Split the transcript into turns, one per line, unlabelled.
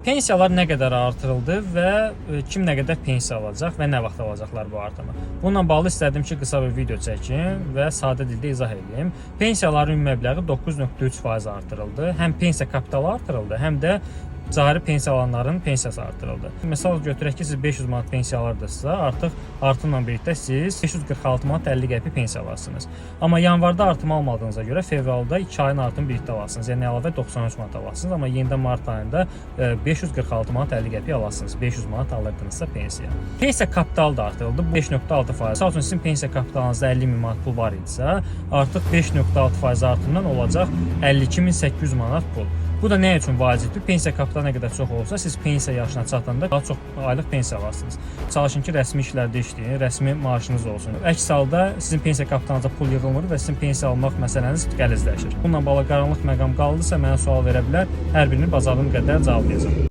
Pensiyalar nə qədər artırıldı və kim nə qədər pensiya alacaq və nə vaxt alacaqlar bu artımı? Bununla bağlı istədim ki, qısa bir video çəkim və sadə dildə izah edeyim. Pensiyaların ümumi məbləği 9,3% artırıldı. Həm pensiya kapitalı artırıldı, həm də cari pensiya alanların pensiyası artırıldı. Məsəl götürək ki, siz 500 manat pensiya alardınızsa, artıq artımla birlikdə siz 546 manat 50 qəpik pensiya alarsınız. Amma yanvarda artım almadığınıza görə fevralda 2 ayın artımı birlikdə alarsınız. Yəni əlavə 93 manat alarsınız, amma yenidən mart ayında 546 manat 50 qəpik alarsınız. 500 manat alırdınızsa pensiya. Pensiya kapitalı da artırıldı. 5,6%. Məsəl üçün sizin pensiya kapitalınızda 50 min manat pul var idisə, artıq 5,6% artımdan olacaq 52.800 manat pul. Bu da nə üçün vacibdir? Pensiya kapitalı nə qədər çox olsa, siz pensiya yaşına çatanda daha çox aylıq pensiya alarsınız. Çalışın ki, rəsmi işlərdə işləyin, rəsmi maaşınız olsun. Əks halda sizin pensiya kapitalınıza pul yığılmır və sizin pensiya almaq məsələniz qəlizləşir. Bununla bağlı qaranlıq məqam qaldısa, mənə sual verə bilər. Hər birini bacardığım qədər cavablayacağam.